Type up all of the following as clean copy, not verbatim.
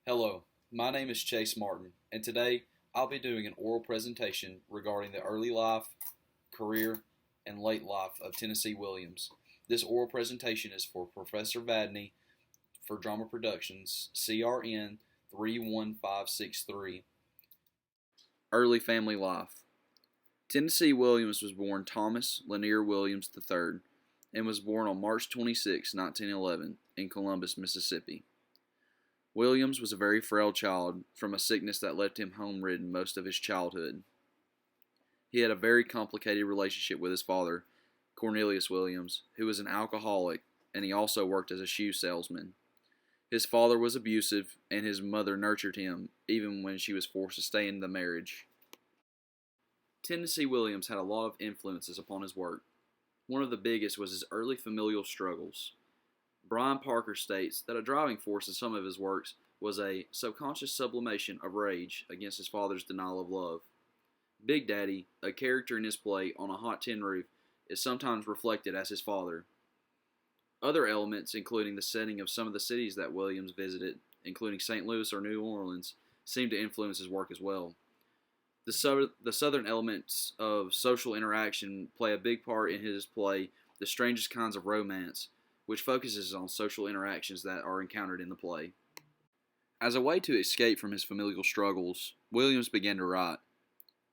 Hello, my name is Chase Martin, and today I'll be doing an oral presentation regarding the early life, career, and late life of Tennessee Williams. This oral presentation is for Professor Vadney for Drama Productions, CRN 31563. Early family life. Tennessee Williams was born Thomas Lanier Williams III and was born on March 26, 1911, in Columbus, Mississippi. Williams was a very frail child from a sickness that left him home-ridden most of his childhood. He had a very complicated relationship with his father, Cornelius Williams, who was an alcoholic, and he also worked as a shoe salesman. His father was abusive, and his mother nurtured him, even when she was forced to stay in the marriage. Tennessee Williams had a lot of influences upon his work. One of the biggest was his early familial struggles. Brian Parker states that a driving force in some of his works was a subconscious sublimation of rage against his father's denial of love. Big Daddy, a character in his play On a Hot Tin Roof, is sometimes reflected as his father. Other elements, including the setting of some of the cities that Williams visited, including St. Louis or New Orleans, seem to influence his work as well. The southern elements of social interaction play a big part in his play, The Strangest Kinds of Romance, which focuses on social interactions that are encountered in the play. As a way to escape from his familial struggles, Williams began to write.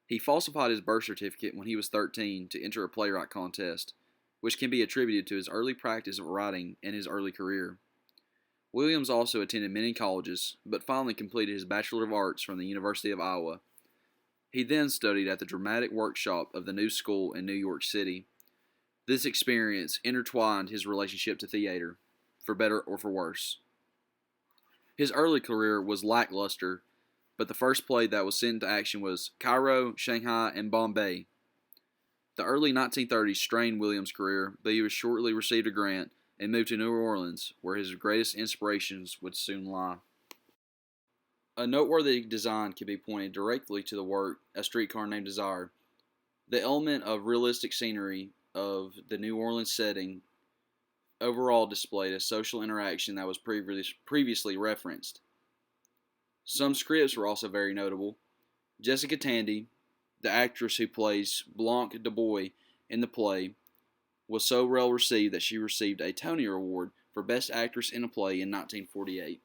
He falsified his birth certificate when he was 13 to enter a playwright contest, which can be attributed to his early practice of writing and his early career. Williams also attended many colleges, but finally completed his Bachelor of Arts from the University of Iowa. He then studied at the Dramatic Workshop of the New School in New York City. This experience intertwined his relationship to theater, for better or for worse. His early career was lackluster, but the first play that was sent into action was Cairo, Shanghai, and Bombay. The early 1930s strained Williams' career, but he was shortly received a grant and moved to New Orleans, where his greatest inspirations would soon lie. A noteworthy design can be pointed directly to the work A Streetcar Named Desire. The element of realistic scenery of the New Orleans setting overall displayed a social interaction that was previously referenced. Some scripts were also very notable. Jessica Tandy, the actress who plays Blanche Dubois in the play, was so well received that she received a Tony Award for Best Actress in a Play in 1948.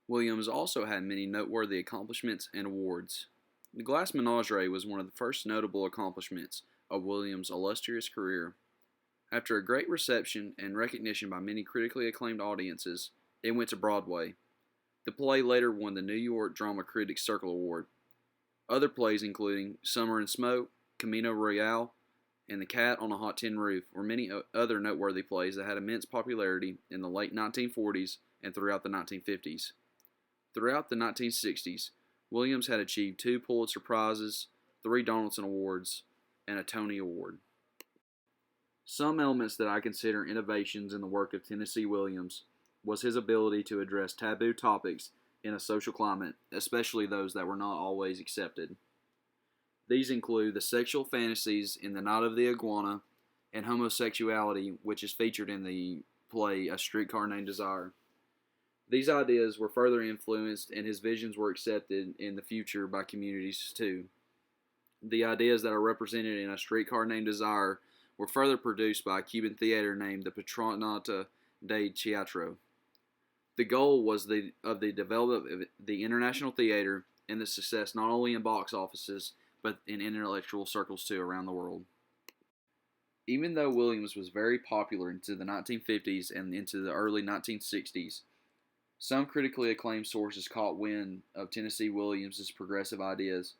Williams also had many noteworthy accomplishments and awards. The Glass Menagerie was one of the first notable accomplishments of Williams' illustrious career. After a great reception and recognition by many critically acclaimed audiences, it went to Broadway. The play later won the New York Drama Critics Circle Award. Other plays including Summer and Smoke, Camino Royale, and The Cat on a Hot Tin Roof were many other noteworthy plays that had immense popularity in the late 1940s and throughout the 1950s. Throughout the 1960s, Williams had achieved 2 Pulitzer Prizes, 3 Donaldson Awards, and a Tony Award. Some elements that I consider innovations in the work of Tennessee Williams was his ability to address taboo topics in a social climate, especially those that were not always accepted. These include the sexual fantasies in The Night of the Iguana and homosexuality, which is featured in the play A Streetcar Named Desire. These ideas were further influenced, and his visions were accepted in the future by communities too. The ideas that are represented in A Streetcar Named Desire were further produced by a Cuban theater named the Patronato de Teatro. The goal was of the development of the international theater and the success not only in box offices, but in intellectual circles too around the world. Even though Williams was very popular into the 1950s and into the early 1960s, some critically acclaimed sources caught wind of Tennessee Williams' progressive ideas.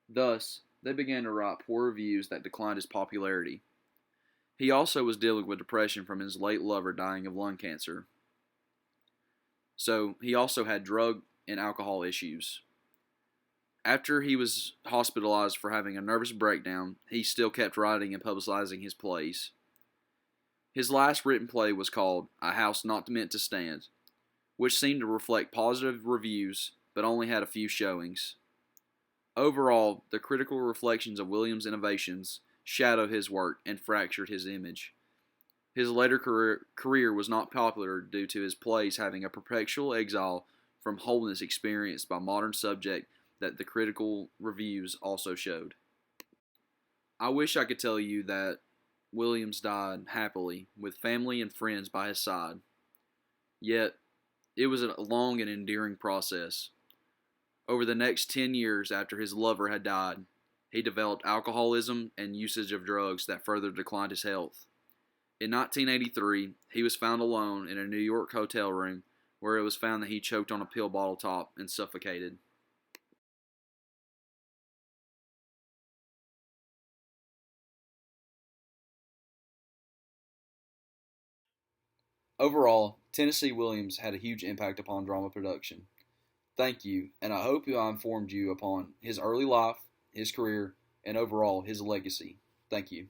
Thus, they began to write poor reviews that declined his popularity. He also was dealing with depression from his late lover dying of lung cancer. So, he also had drug and alcohol issues. After he was hospitalized for having a nervous breakdown, he still kept writing and publicizing his plays. His last written play was called A House Not Meant to Stand, which seemed to reflect positive reviews, but only had a few showings. Overall, the critical reflections of Williams' innovations shadowed his work and fractured his image. His later career was not popular due to his plays having a perpetual exile from wholeness experienced by modern subject that the critical reviews also showed. I wish I could tell you that Williams died happily, with family and friends by his side. Yet, it was a long and endearing process. Over the next 10 years after his lover had died, he developed alcoholism and usage of drugs that further declined his health. In 1983, he was found alone in a New York hotel room where it was found that he choked on a pill bottle top and suffocated. Overall, Tennessee Williams had a huge impact upon drama production. Thank you, and I hope I informed you upon his early life, his career, and overall his legacy. Thank you.